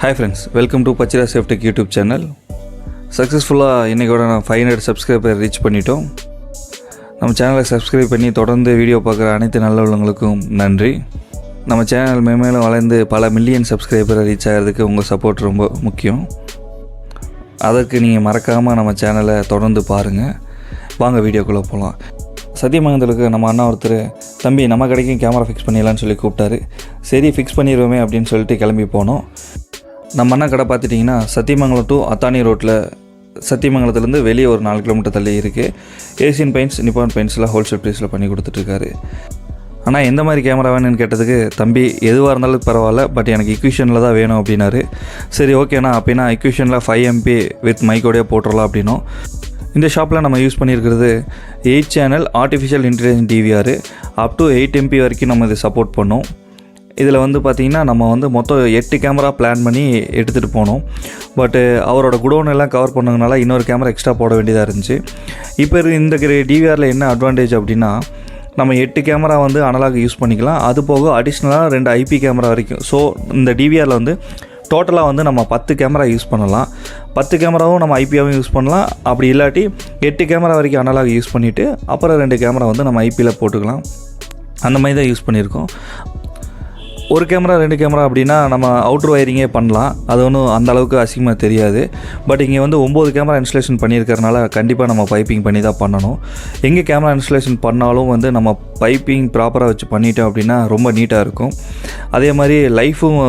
Hi friends, welcome to pacherasafe YouTube channel. சக்ஸஸ்ஃபுல்லாக இன்றைக்கோட நான் 500 subscriber reach பண்ணிட்டோம். நம்ம சேனலை சப்ஸ்கிரைப் பண்ணி தொடர்ந்து வீடியோ பார்க்குற அனைத்து நல்ல உள்ளவங்களுக்கும் நன்றி. நம்ம சேனல் மேலும் வளர்ந்து பல மில்லியன் சப்ஸ்கிரைபரை ரீச் ஆகிறதுக்கு உங்கள் சப்போர்ட் ரொம்ப முக்கியம். அதற்கு நீங்கள் மறக்காமல் நம்ம சேனலை தொடர்ந்து பாருங்கள். வாங்க வீடியோக்குள்ளே போகலாம். சத்தியமங்கலத்துக்கு நம்ம அண்ணா ஒருத்தர் தம்பி நம்ம கடைக்கும் கேமரா ஃபிக்ஸ் பண்ணிடலான்னு சொல்லி கூப்பிட்டாரு. சரி ஃபிக்ஸ் பண்ணிடுவோமே அப்படின்னு சொல்லிட்டு கிளம்பி போனோம். நம்ம அண்ணா கடை பார்த்துட்டிங்கன்னா சத்தியமங்கலம் டு அத்தானி ரோட்டில் சத்தியமங்கலத்துலேருந்து வெளியே ஒரு 4 கிலோமீட்டர் தள்ளி இருக்குது. ஏசியன் பெயிண்ட்ஸ் நிப்பான் பெயிண்ட்ஸில் ஹோல்சேல் ப்ரைஸில் பண்ணி கொடுத்துட்ருக்காரு. ஆனால் எந்த மாதிரி கேமரா வேணும்னு கேட்டதுக்கு தம்பி எதுவாக இருந்தாலும் பரவாயில்ல, பட் எனக்கு இக்விஷனில் தான் வேணும் அப்படின்னாரு. சரி ஓகேண்ணா, அப்படின்னா இக்விஷனில் 5 MP வித் மைக்கோடையே போட்டுடலாம் அப்படின்னோம். இந்த ஷாப்பில் நம்ம யூஸ் பண்ணியிருக்கிறது 8 channel artificial intelligence DVR up to 8 MP வரைக்கும் நம்ம இதை சப்போர்ட் பண்ணோம். இதில் பார்த்திங்கன்னா நம்ம மொத்தம் 8 கேமரா பிளான் பண்ணி எடுத்துகிட்டு போனோம். பட்டு அவரோட குடோன் எல்லாம் கவர் பண்ணதுனால இன்னொரு கேமரா எக்ஸ்ட்ரா போட வேண்டியதாக இருந்துச்சு. இப்போ இந்த DVRல என்ன அட்வான்டேஜ் அப்படின்னா, நம்ம 8 கேமரா அனலாக் யூஸ் பண்ணிக்கலாம். அது போக அடிஷ்னலாக 2 IP கேமரா வரைக்கும். ஸோ இந்த DVRல டோட்டலாக நம்ம 10 கேமரா யூஸ் பண்ணலாம். 10 கேமராவும் நம்ம IPயாகவும் யூஸ் பண்ணலாம். அப்படி இல்லாட்டி 8 கேமரா வரைக்கும் அனலாக் யூஸ் பண்ணிவிட்டு அப்புறம் 2 கேமரா நம்ம IPயில் போட்டுக்கலாம். அந்த மாதிரி தான் யூஸ் பண்ணியிருக்கோம். ஒரு கேமரா 2 கேமரா அப்படின்னா நம்ம அவுட்ரு ஒயரிங்கே பண்ணலாம். அது ஒன்றும் அந்த அளவுக்கு அசிங்கமாக தெரியாது. பட் இங்கே 9 கேமரா இன்ஸ்டலேஷன் பண்ணியிருக்கிறனால கண்டிப்பாக நம்ம பைப்பிங் பண்ணி தான் பண்ணணும். எங்கே கேமரா இன்ஸ்டலேஷன் பண்ணாலும் நம்ம பைப்பிங் ப்ராப்பராக வச்சு பண்ணிட்டோம் அப்படின்னா ரொம்ப நீட்டாக இருக்கும். அதே மாதிரி லைஃபும்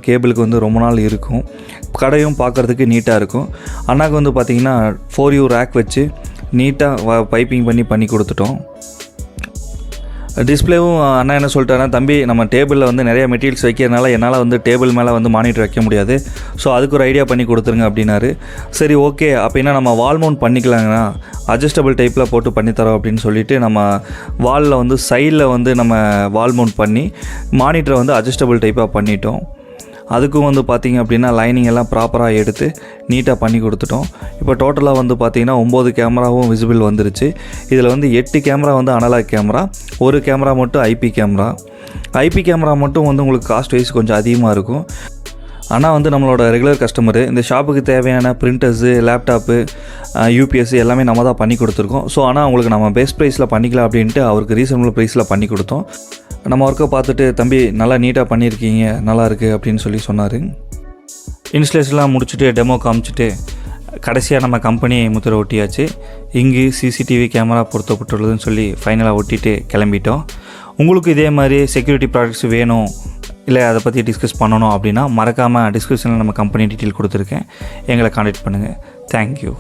கேபிளுக்கு ரொம்ப நாள் இருக்கும். கடையும் பார்க்குறதுக்கு நீட்டாக இருக்கும். அண்ணாக்கு பார்த்திங்கன்னா 4U ரேக் வச்சு நீட்டாக பைப்பிங் பண்ணி கொடுத்துட்டோம். டிஸ்பிளேவும் அண்ணா என்ன சொல்லிட்டாருன்னா, தம்பி நம்ம டேபிளில் நிறைய மெட்டீரியல்ஸ் வைக்கிறதுனால என்னால் டேபிள் மேலே மானிட்டர் வைக்க முடியாது. ஸோ அதுக்கு ஒரு ஐடியா பண்ணி கொடுத்துருங்க அப்படின்னாரு. சரி ஓகே, அப்படின்னா நம்ம வால் மவுண்ட் பண்ணிக்கலாங்கண்ணா, அட்ஜஸ்டபிள் டைப்பில் போட்டு பண்ணித்தரோம் அப்படின்னு சொல்லிட்டு நம்ம வாலில் சைடில் நம்ம வால் மவுண்ட் பண்ணி மானிட்டரை அட்ஜஸ்டபிள் டைப்பாக பண்ணிட்டோம். அதுக்கும் பார்த்திங்க அப்படின்னா லைனிங் எல்லாம் ப்ராப்பராக எடுத்து நீட்டாக பண்ணி கொடுத்துட்டோம். இப்போ டோட்டலாக பார்த்திங்கன்னா 9 கேமராவும் விசிபிள் வந்துருச்சு. இதில் 8 கேமரா அனலாக் கேமரா, ஒரு கேமரா மட்டும் IP கேமரா. IP கேமரா மட்டும் உங்களுக்கு காஸ்ட் வைஸ் கொஞ்சம் அதிகமாக இருக்கும். ஆனால் நம்மளோட ரெகுலர் கஸ்டமரு இந்த ஷாப்புக்கு தேவையான பிரிண்டர்ஸு, லேப்டாப்பு, UPS எல்லாமே நம்ம தான் பண்ணி கொடுத்துருக்கோம். ஸோ ஆனால் அவங்களுக்கு நம்ம பெஸ்ட் ப்ரைஸில் பண்ணிக்கலாம் அப்படின்ட்டு அவருக்கு ரீசனபிள் ப்ரைஸில் பண்ணி கொடுத்தோம். நம்ம ஒர்க்கை பார்த்துட்டு தம்பி நல்லா நீட்டாக பண்ணியிருக்கீங்க, நல்லாயிருக்கு அப்படின்னு சொன்னார். இன்ஸ்டலேஷன்லாம் முடிச்சுட்டு டெமோ காமிச்சிட்டு கடைசியாக நம்ம கம்பெனி முத்திரை ஒட்டியாச்சு. இங்கு CCTV கேமரா பொருத்தப்பட்டுள்ளதுன்னு சொல்லி ஃபைனலாக ஒட்டிட்டு கிளம்பிட்டோம். உங்களுக்கு இதே மாதிரி செக்யூரிட்டி ப்ராடக்ட்ஸ் வேணும், இல்லை அதை பற்றி டிஸ்கஸ் பண்ணணும் அப்படின்னா மறக்காமல் டிஸ்கிரிப்ஷனில் நம்ம கம்பெனி டீட்டெயில் கொடுத்துருக்கேன், எங்களை கான்டாக்ட் பண்ணுங்கள். தேங்க்யூ.